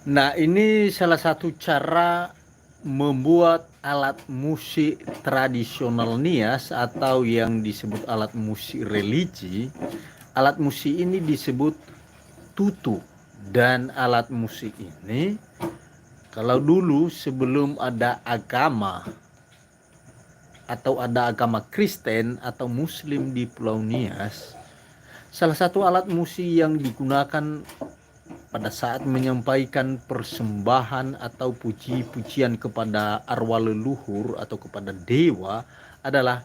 Nah, ini salah satu cara membuat alat musik tradisional Nias atau yang disebut alat musik religi. Alat musik ini disebut tutu, dan alat musik ini kalau dulu sebelum ada agama atau ada agama Kristen atau Muslim di Pulau Nias, salah satu alat musik yang digunakan pada saat menyampaikan persembahan atau puji-pujian kepada arwah leluhur atau kepada dewa adalah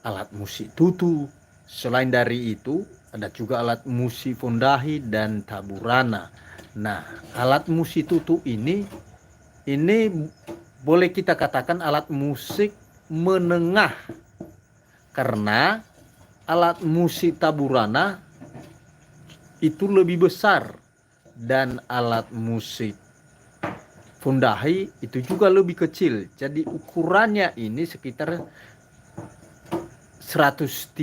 alat musik tutu. Selain dari itu, ada juga alat musik fondahi dan taburana. Nah, alat musik tutu ini boleh kita katakan alat musik menengah, karena alat musik taburana itu lebih besar dan alat musik fundahi itu juga lebih kecil. Jadi ukurannya ini sekitar 130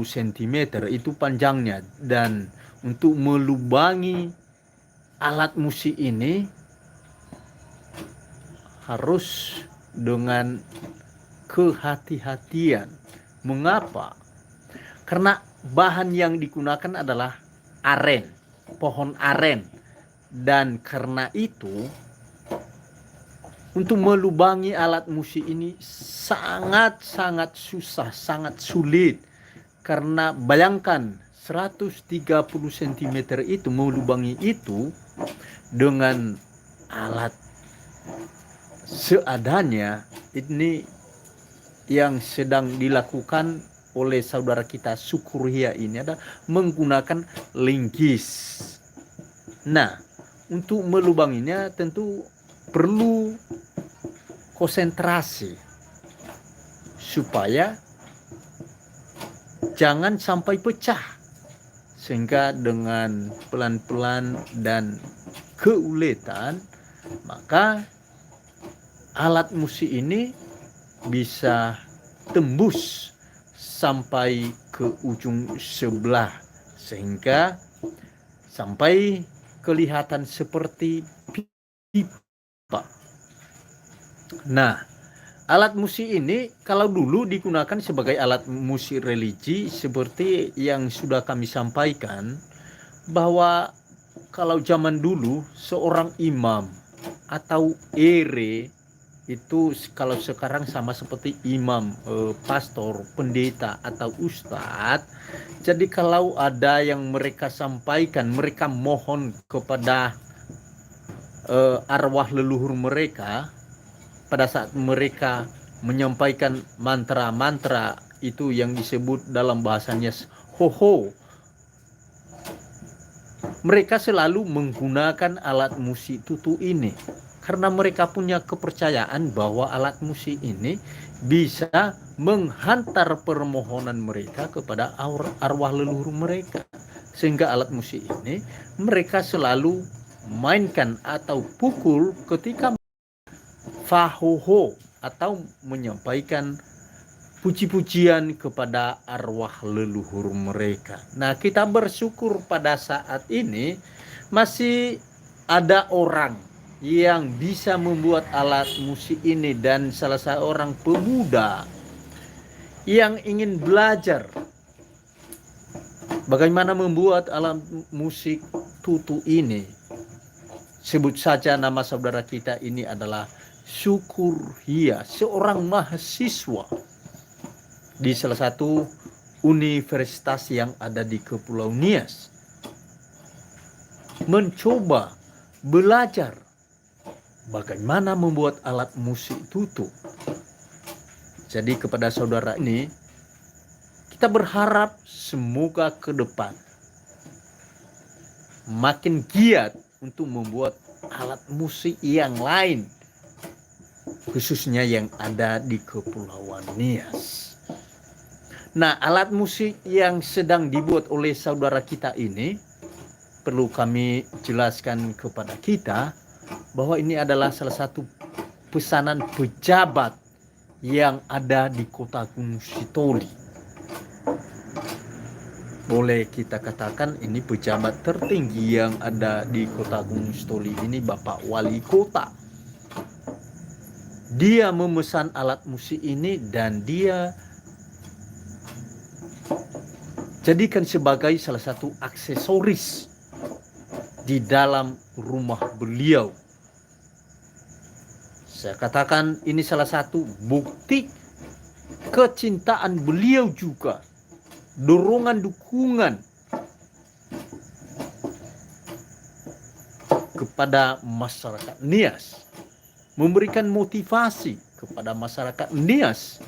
cm itu panjangnya, dan untuk melubangi alat musik ini harus dengan kehati-hatian. Mengapa? Karena bahan yang digunakan adalah aren, pohon aren, dan karena itu untuk melubangi alat musik ini sangat-sangat susah, sangat sulit. Karena bayangkan 130 cm itu melubangi itu dengan alat seadanya. Ini yang sedang dilakukan oleh saudara kita Sukuria ini ada menggunakan linggis. Nah, untuk melubanginya tentu perlu konsentrasi supaya jangan sampai pecah, sehingga dengan pelan-pelan dan keuletan maka alat musik ini bisa tembus sampai ke ujung sebelah sehingga sampai kelihatan seperti pipa. Nah, alat musik ini kalau dulu digunakan sebagai alat musik religi seperti yang sudah kami sampaikan, bahwa kalau zaman dulu seorang imam atau ere itu, kalau sekarang sama seperti imam, pastor, pendeta atau ustadz. Jadi kalau ada yang mereka sampaikan, mereka mohon kepada arwah leluhur mereka pada saat mereka menyampaikan mantra-mantra itu yang disebut dalam bahasanya ho-ho. Mereka selalu menggunakan alat musik tutu ini karena mereka punya kepercayaan bahwa alat musik ini bisa menghantar permohonan mereka kepada arwah leluhur mereka. Sehingga alat musik ini mereka selalu mainkan atau pukul ketika fahoho atau menyampaikan puji-pujian kepada arwah leluhur mereka. Nah, kita bersyukur pada saat ini masih ada orang yang bisa membuat alat musik ini, dan salah seorang pemuda yang ingin belajar bagaimana membuat alat musik tutu ini. Sebut saja nama saudara kita ini adalah Sukuria, seorang mahasiswa di salah satu universitas yang ada di Kepulauan Nias, mencoba belajar bagaimana membuat alat musik tutu. Jadi kepada saudara ini kita berharap semoga ke depan makin giat untuk membuat alat musik yang lain, khususnya yang ada di Kepulauan Nias. Nah, alat musik yang sedang dibuat oleh saudara kita ini perlu kami jelaskan kepada kita bahwa ini adalah salah satu pesanan pejabat yang ada di kota Gunung Sitoli. boleh kita katakan ini pejabat tertinggi yang ada di Kota Gunung Sitoli ini, Bapak Wali Kota. Dia memesan alat musik ini dan dia jadikan sebagai salah satu aksesoris di dalam rumah beliau. Saya katakan ini salah satu bukti kecintaan beliau juga, dorongan dukungan kepada masyarakat Nias, memberikan motivasi kepada masyarakat Nias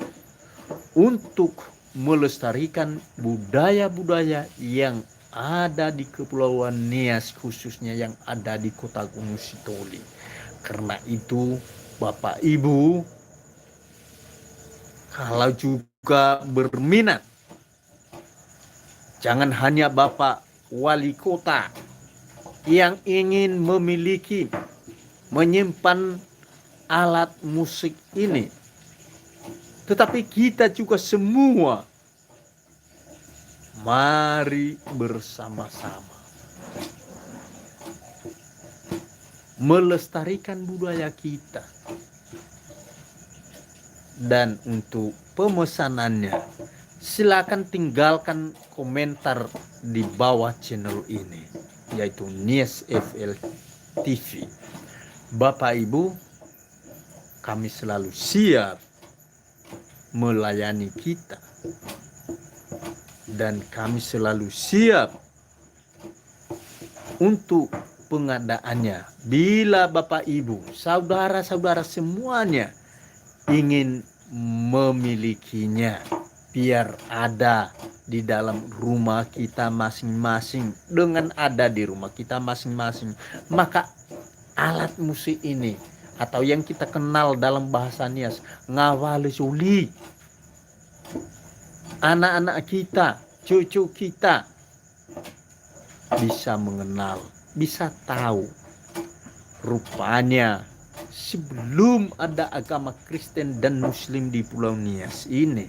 untuk melestarikan budaya-budaya yang ada di Kepulauan Nias, khususnya yang ada di Kota Gunung Sitoli. Karena itu Bapak Ibu, kalau juga berminat, jangan hanya Bapak Wali Kota yang ingin memiliki, menyimpan alat musik ini, tetapi kita juga semua mari bersama-sama melestarikan budaya kita. Dan untuk pemesanannya, silakan tinggalkan komentar di bawah channel ini, yaitu Nias FL TV. Bapak Ibu, kami selalu siap melayani kita, dan kami selalu siap untuk pengadaannya. Bila Bapak Ibu, saudara-saudara semuanya ingin memilikinya, biar ada di dalam rumah kita masing-masing, dengan ada di rumah kita masing-masing, maka alat musik ini, atau yang kita kenal dalam bahasa Nias, ngawali suli, anak-anak kita, cucu kita bisa mengenal, bisa tahu. Rupanya sebelum ada agama Kristen dan Muslim di Pulau Nias ini,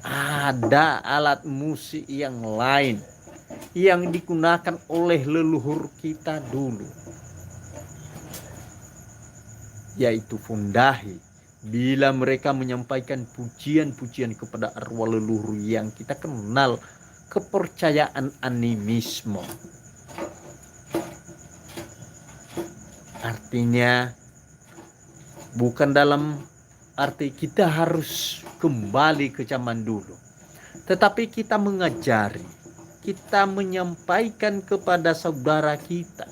ada alat musik yang lain yang digunakan oleh leluhur kita dulu, yaitu fundahi. Bila mereka menyampaikan pujian-pujian kepada arwah leluhur yang kita kenal, kepercayaan animisme. Artinya bukan dalam arti kita harus kembali ke zaman dulu, tetapi kita mengajari, kita menyampaikan kepada saudara kita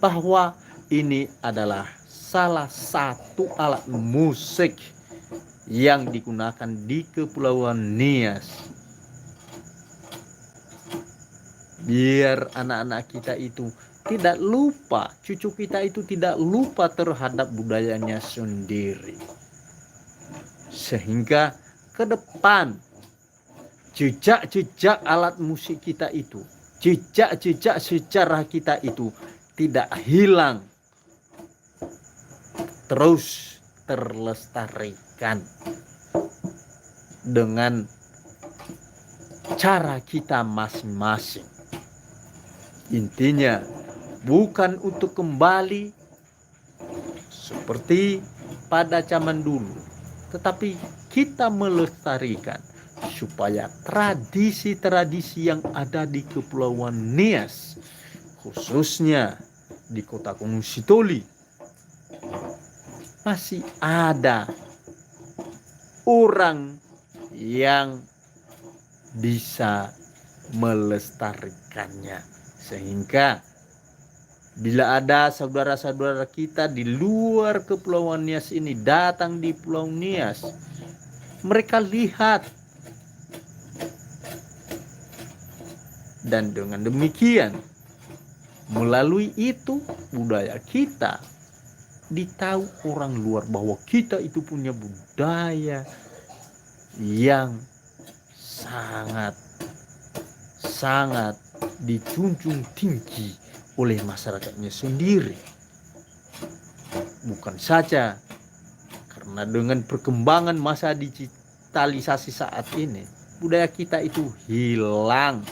bahwa ini adalah salah satu alat musik yang digunakan di Kepulauan Nias. Biar anak-anak kita itu tidak lupa, cucu kita itu tidak lupa terhadap budayanya sendiri. Sehingga ke depan jejak-jejak alat musik kita itu, jejak-jejak sejarah kita itu tidak hilang, terus terlestarikan dengan cara kita masing-masing. Intinya bukan untuk kembali seperti pada zaman dulu, tetapi kita melestarikan supaya tradisi-tradisi yang ada di Kepulauan Nias, khususnya di Kota Gunung Sitoli, masih ada orang yang bisa melestarikannya. Sehingga bila ada saudara-saudara kita di luar Kepulauan Nias ini datang di Pulau Nias, mereka lihat, dan dengan demikian melalui itu budaya kita ditahu orang luar bahwa kita itu punya budaya yang sangat dijunjung tinggi oleh masyarakatnya sendiri. Bukan saja karena dengan perkembangan masa digitalisasi saat ini, budaya kita itu hilang.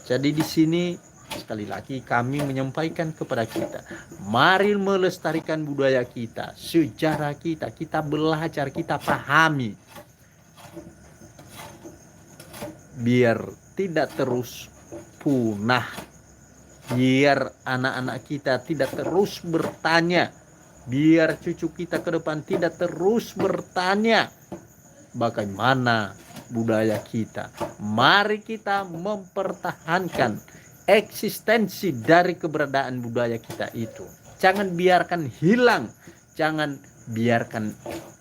Jadi di sini sekali lagi kami menyampaikan kepada kita, mari melestarikan budaya kita, sejarah kita, kita belajar, kita pahami, biar tidak terus punah, biar anak-anak kita tidak terus bertanya, biar cucu kita ke depan tidak terus bertanya bagaimana budaya kita. Mari kita mempertahankan eksistensi dari keberadaan budaya kita itu. Jangan biarkan hilang, jangan biarkan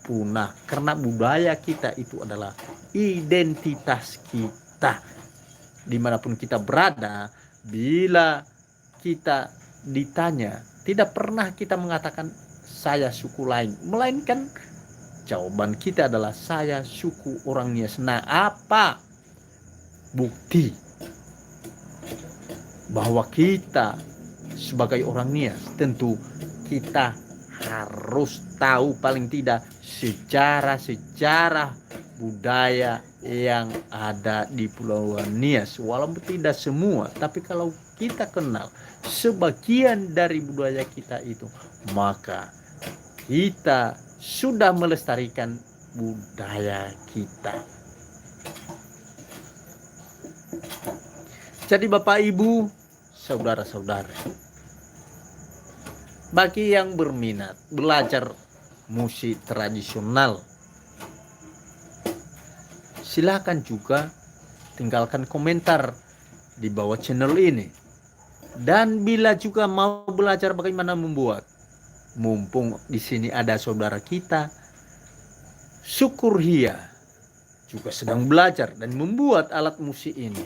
punah, karena budaya kita itu adalah identitas kita. Dimanapun kita berada, bila kita ditanya, tidak pernah kita mengatakan saya suku lain, melainkan jawaban kita adalah saya suku orang Nias. Nah, apa bukti bahwa kita sebagai orang Nias? Tentu kita harus tahu paling tidak sejarah budaya yang ada di Pulau Nias. Walaupun tidak semua, tapi kalau kita kenal sebagian dari budaya kita itu, maka kita sudah melestarikan budaya kita. Jadi Bapak Ibu, saudara-saudara, bagi yang berminat belajar musik tradisional, silakan juga tinggalkan komentar di bawah channel ini. Dan bila juga mau belajar bagaimana membuat, mumpung di sini ada saudara kita Syukurhia juga sedang belajar dan membuat alat musik ini.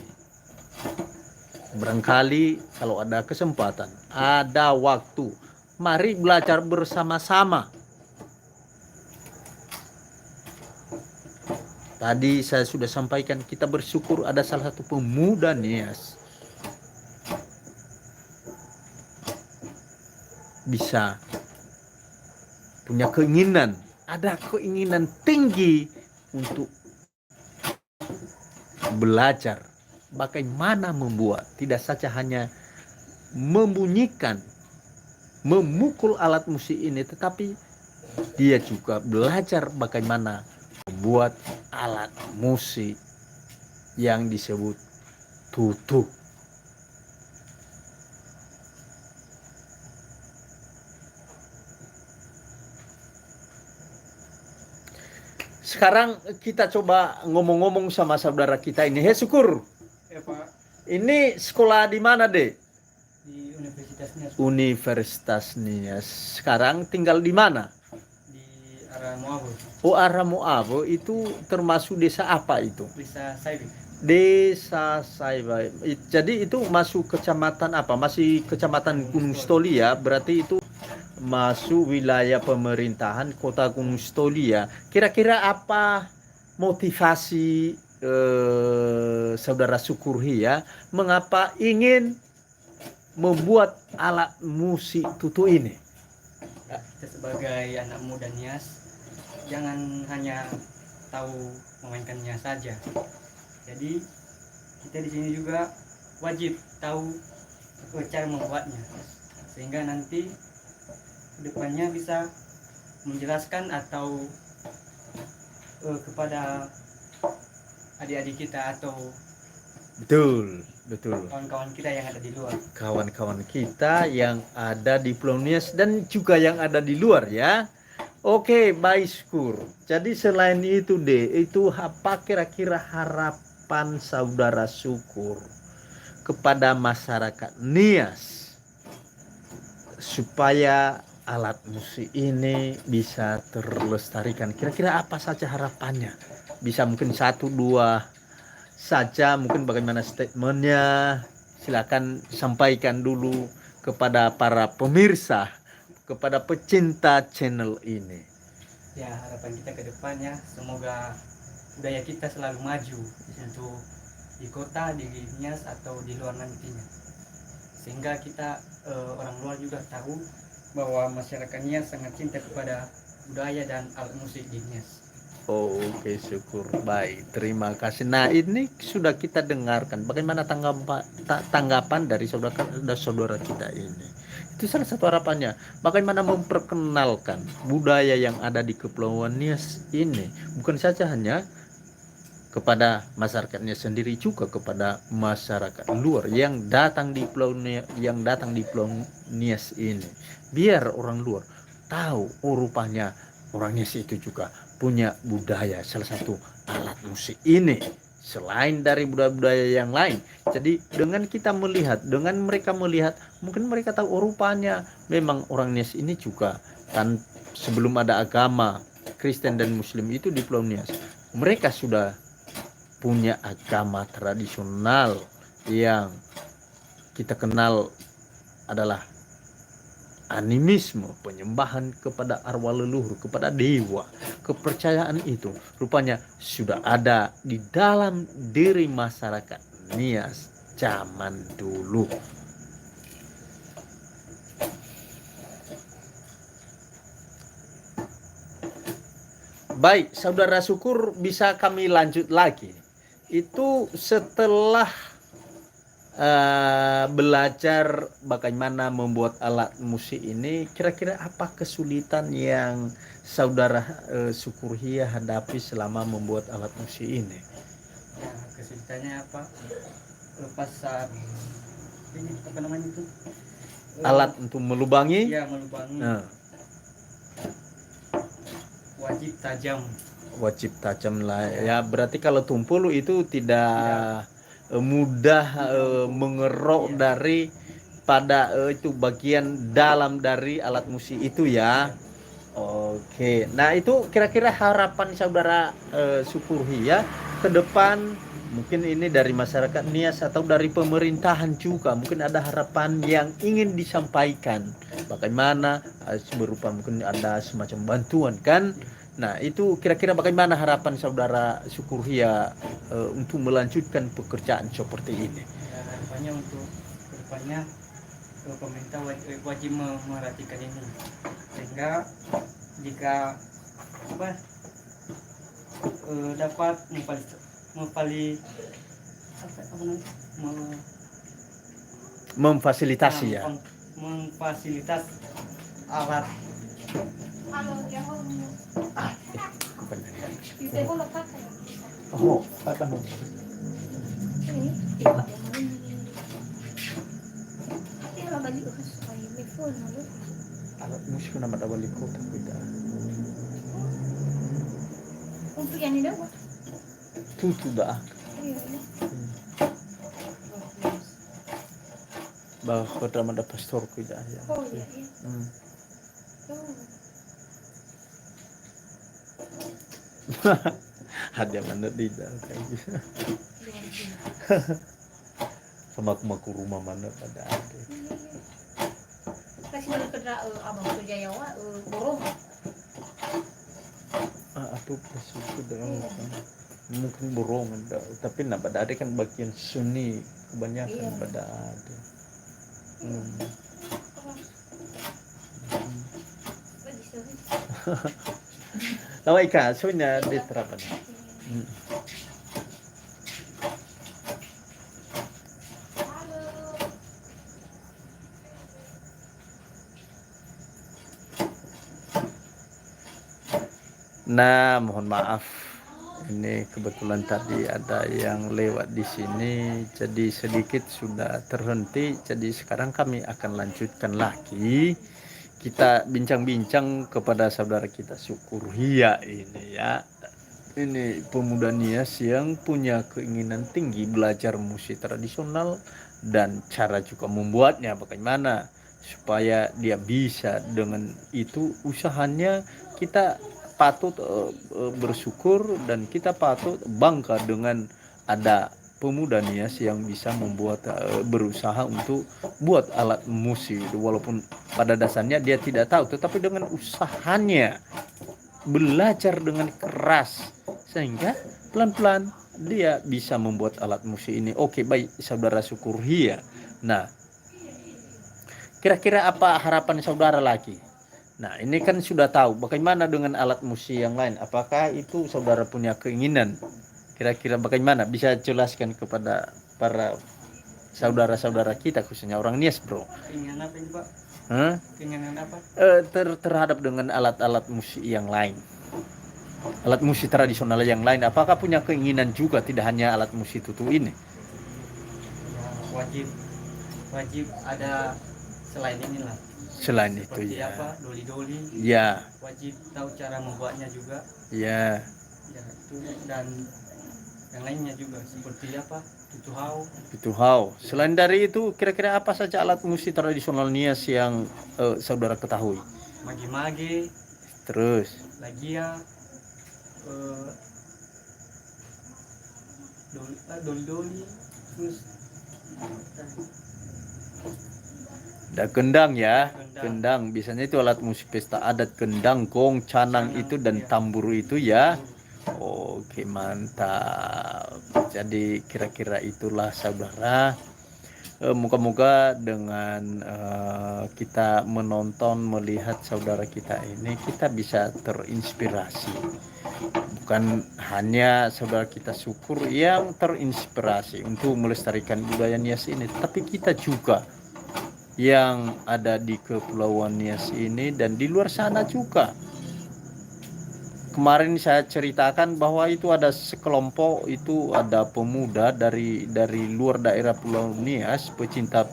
Barangkali kalau ada kesempatan, ada waktu, mari belajar bersama-sama. Tadi saya sudah sampaikan, kita bersyukur ada salah satu pemuda Nias bisa punya keinginan, ada keinginan tinggi untuk belajar bagaimana membuat, tidak saja hanya membunyikan, memukul alat musik ini, tetapi dia juga belajar bagaimana membuat alat musik yang disebut tutu. Sekarang kita coba ngomong-ngomong sama saudara kita ini. Hei Syukur. Ya Pak. Ini sekolah di mana, Dek? Di Universitas Nias. Universitas Nias. Sekarang tinggal di mana? Di arah Moabo. Oh, arah Moabo itu termasuk desa apa itu? Desa Saibi. Desa Saibai. Jadi itu masuk kecamatan apa? Masih kecamatan Gunung Stoli ya. Berarti itu masuk wilayah pemerintahan Kota Gunung Stoli ya. Kira-kira apa motivasi saudara Syukurhi ya, mengapa ingin membuat alat musik tutu ini? Kita sebagai anak muda Nias, jangan hanya tahu memainkannya saja. Jadi kita di sini juga wajib tahu cara membuatnya, sehingga nanti kedepannya bisa menjelaskan atau kepada adik-adik kita atau Betul. kawan-kawan kita yang ada di luar. Kawan-kawan kita yang ada di Pulau Nias dan juga yang ada di luar ya. Oke, baik Syukur. Jadi selain itu itu apa kira-kira harapan saudara Syukur kepada masyarakat Nias supaya alat musik ini bisa terlestarikan? Kira-kira apa saja harapannya? Bisa mungkin 1-2 saja, mungkin bagaimana statementnya, silakan sampaikan dulu kepada para pemirsa, kepada pecinta channel ini. Ya, harapan kita ke depannya semoga budaya kita selalu maju untuk di kota, di Nias atau di luar nantinya, sehingga kita orang luar juga tahu bahwa masyarakatnya sangat cinta kepada budaya dan alat musik di Nias. Oke, syukur. Baik, terima kasih. Nah, ini sudah kita dengarkan bagaimana tanggapan dari saudara kita ini. Itu salah satu harapannya. Bagaimana memperkenalkan budaya yang ada di Kepulauan Nias ini. Bukan saja hanya kepada masyarakatnya sendiri, juga kepada masyarakat luar yang datang di Pulau Nias ini. Biar orang luar tahu, oh rupanya orang Nias itu juga punya budaya, salah satu alat musik ini selain dari budaya-budaya yang lain. Jadi dengan kita melihat, dengan mereka melihat, mungkin mereka tahu, oh rupanya memang orang Nias ini juga kan sebelum ada agama Kristen dan Muslim itu di Pulau Nias, mereka sudah punya agama tradisional yang kita kenal adalah animisme, penyembahan kepada arwah leluhur, kepada dewa. Kepercayaan itu rupanya sudah ada di dalam diri masyarakat Nias zaman dulu. Baik, saudara syukur, bisa kami lanjut lagi. Itu setelah belajar bagaimana membuat alat musik ini, kira-kira apa kesulitan yang saudara Syukurhia hadapi selama membuat alat musik ini? Ya, kesulitannya apa? Lepas saat ini apa namanya itu? Alat untuk melubangi? Ya, melubangi. Wajib tajam. Wajib tajam lah. Ya, berarti kalau tumpul itu tidak mudah mengerok dari pada itu bagian dalam dari alat musik itu ya. Oke. Nah, itu kira-kira harapan saudara Syukurhia ke depan, mungkin ini dari masyarakat Nias atau dari pemerintahan juga, mungkin ada harapan yang ingin disampaikan. Bagaimana berupa mungkin ada semacam bantuan kan? Nah, itu kira-kira bagaimana harapan saudara Syukurhia untuk melanjutkan pekerjaan seperti ini? Ya, harapannya untuk kedepannya pemerintah wajib memperhatikan ini, sehingga jika dapat memfasilitasi ya. Memfasilitas alat. Oh, apa nih? Alat musik nama balik kota kita. Untuk yang ini dah. Tutu dah. Bah kota mana pastor kita ya. Oh iya. Ada mana tidak kayak gitu. Sama aku rumah mana pada ada. Kasih balik kerja abang kerja Jawa burung. Atau suku dengan mungkin burung ada, tapi nak pada ada kan bagian Sunni kebanyakan pada ada. Tahu ikan sebenarnya diterapkan. Nah, mohon maaf. Ini kebetulan tadi ada yang lewat di sini, jadi sedikit sudah terhenti. Jadi sekarang kami akan lanjutkan lagi. Kita bincang-bincang kepada saudara kita Syukurhia ini ya. Ini pemuda Nias yang punya keinginan tinggi belajar musik tradisional dan cara juga membuatnya bagaimana supaya dia bisa dengan itu usahanya. Kita patut bersyukur dan kita patut bangga dengan ada pemuda Nias yang bisa membuat berusaha untuk buat alat musik, walaupun pada dasarnya dia tidak tahu, tetapi dengan usahanya belajar dengan keras sehingga pelan-pelan dia bisa membuat alat musik ini. Oke, baik saudara Syukurhia. Nah, kira-kira apa harapan saudara lagi? Nah, ini kan sudah tahu. Bagaimana dengan alat musik yang lain? Apakah itu saudara punya keinginan? Kira-kira bagaimana? Bisa jelaskan kepada para saudara-saudara kita, khususnya orang Nias, bro. Keinginan apa ini Pak? Hah? Keinginan apa? Terhadap dengan alat-alat musik yang lain. Alat musik tradisional yang lain. Apakah punya keinginan juga, tidak hanya alat musik tutu ini? Ya, wajib ada selain inilah. Selain itu Seperti ya. apa? Doli-doli. Ya, Wajib tahu cara membuatnya juga. ya. Ya itu, dan yang lainnya juga seperti apa? Tutuhau. Itu how. Selain dari itu, kira-kira apa saja alat musik tradisional Nias yang saudara ketahui? Mage-mage, Terus, lagia, eh, doli-doli, terus ada kendang ya. Kendang. Kendang, biasanya itu alat musik pesta adat. Kendang, gong, canang itu dan tambur itu ya. Oke, mantap. Jadi kira-kira itulah saudara. Moga-moga dengan kita menonton, melihat saudara kita ini, kita bisa terinspirasi. Bukan hanya saudara kita syukur yang terinspirasi untuk melestarikan budaya Nias ini, tapi kita juga yang ada di Kepulauan Nias ini dan di luar sana juga. Kemarin saya ceritakan bahwa itu ada sekelompok, itu ada pemuda dari luar daerah Pulau Nias, pecinta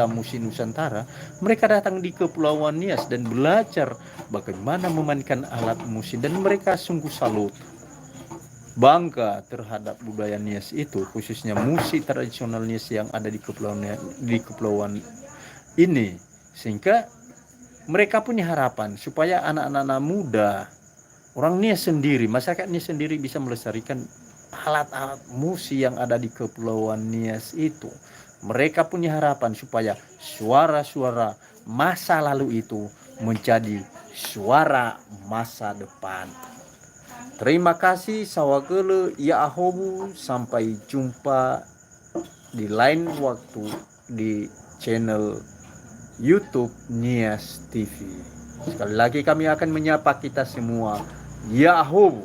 musik Nusantara. Mereka datang di Kepulauan Nias dan belajar bagaimana memainkan alat musik, dan mereka sungguh salut, bangga terhadap budaya Nias itu, khususnya musik tradisional Nias yang ada di kepulauan ini, sehingga mereka punya harapan supaya anak-anak muda, orang Nias sendiri, masyarakat Nias sendiri bisa melestarikan alat-alat musik yang ada di Kepulauan Nias itu. Mereka punya harapan supaya suara-suara masa lalu itu menjadi suara masa depan. Terima kasih sawagele ya ahobu, sampai jumpa di lain waktu di channel YouTube Nias TV. Sekali lagi kami akan menyapa kita semua. Yahoo!